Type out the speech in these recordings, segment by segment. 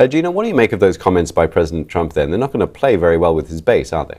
Gina, what do you make of those comments by President Trump then? They're not going to play very well with his base, are they?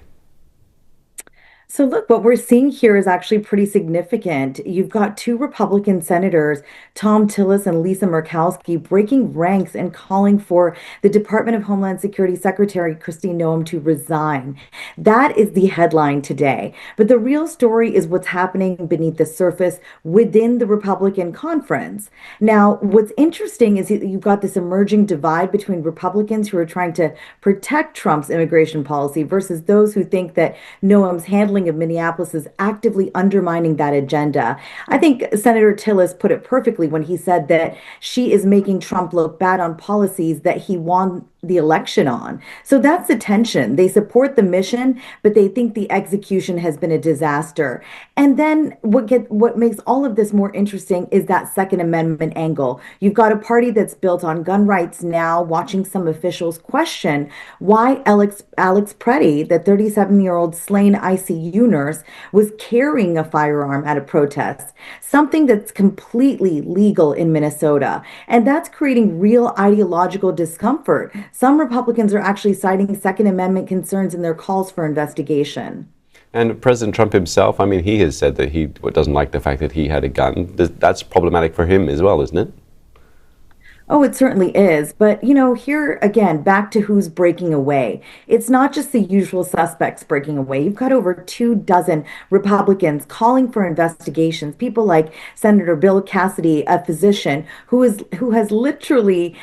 So look, what we're seeing here is actually pretty significant. You've got two Republican senators, Tom Tillis and Lisa Murkowski, breaking ranks and calling for the Department of Homeland Security Secretary Christine Noem to resign. That is the headline today. But the real story is what's happening beneath the surface within the Republican conference. Now, what's interesting is you've got this emerging divide between Republicans who are trying to protect Trump's immigration policy versus those who think that Noem's handling of Minneapolis is actively undermining that agenda. I think Senator Tillis put it perfectly when he said that she is making Trump look bad on policies that he won the election on. So that's the tension. They support the mission, but they think the execution has been a disaster. And then what makes all of this more interesting is that Second Amendment angle. You've got a party that's built on gun rights now, watching some officials question why Alex Pretti, the 37-year-old slain ICU nurse, was carrying a firearm at a protest, something that's completely legal in Minnesota. And that's creating real ideological discomfort. Some Republicans are actually citing Second Amendment concerns in their calls for investigation. And President Trump himself, I mean, he has said that he doesn't like the fact that he had a gun. That's problematic for him as well, isn't it? Oh, it certainly is. But, here again, back to who's breaking away. It's not just the usual suspects breaking away. You've got over 24 Republicans calling for investigations. People like Senator Bill Cassidy, a physician who has literally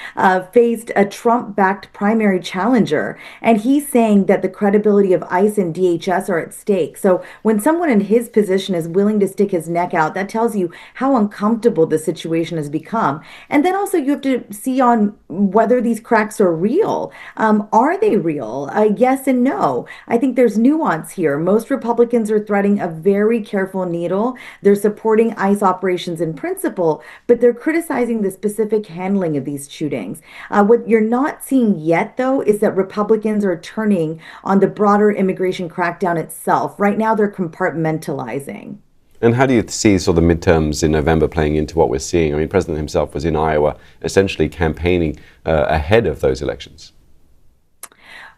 faced a Trump-backed primary challenger. And he's saying that the credibility of ICE and DHS are at stake. So when someone in his position is willing to stick his neck out, that tells you how uncomfortable the situation has become. And then also you have to see on whether these cracks are real. Are they real? Yes and no. I think there's nuance here. Most Republicans are threading a very careful needle. They're supporting ICE operations in principle, but they're criticizing the specific handling of these shootings. What you're not seeing yet, though, is that Republicans are turning on the broader immigration crackdown itself. Right now, they're compartmentalizing. And how do you see sort of the midterms in November playing into what we're seeing? I mean, President himself was in Iowa essentially campaigning ahead of those elections.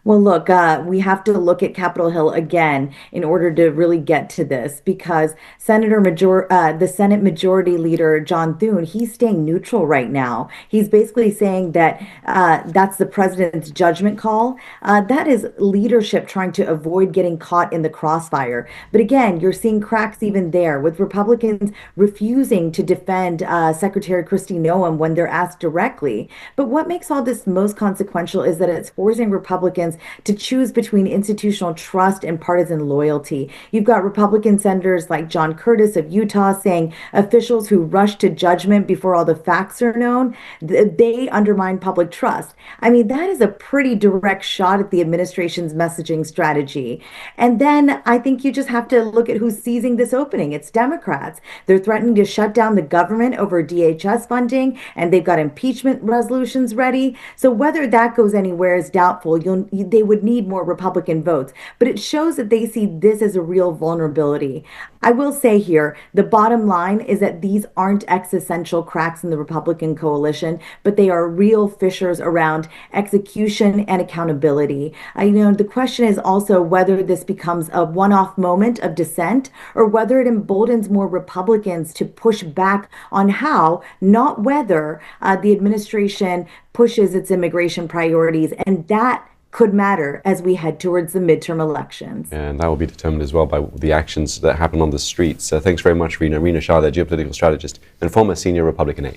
Well, look, we have to look at Capitol Hill again in order to really get to this because the Senate Majority Leader John Thune, he's staying neutral right now. He's basically saying that that's the president's judgment call. That is leadership trying to avoid getting caught in the crossfire. But again, you're seeing cracks even there with Republicans refusing to defend Secretary Kristi Noem when they're asked directly. But what makes all this most consequential is that it's forcing Republicans to choose between institutional trust and partisan loyalty. You've got Republican senators like John Curtis of Utah saying officials who rush to judgment before all the facts are known, they undermine public trust. I mean, that is a pretty direct shot at the administration's messaging strategy. And then I think you just have to look at who's seizing this opening. It's Democrats. They're threatening to shut down the government over DHS funding, and they've got impeachment resolutions ready. So whether that goes anywhere is doubtful. They would need more Republican votes, but it shows that they see this as a real vulnerability. I will say here, the bottom line is that these aren't existential cracks in the Republican coalition, but they are real fissures around execution and accountability. The question is also whether this becomes a one-off moment of dissent or whether it emboldens more Republicans to push back on how, not whether, the administration pushes its immigration priorities. And that could matter as we head towards the midterm elections. And that will be determined as well by the actions that happen on the streets. Thanks very much, Rina. Rina Shah, the geopolitical strategist and former senior Republican aide.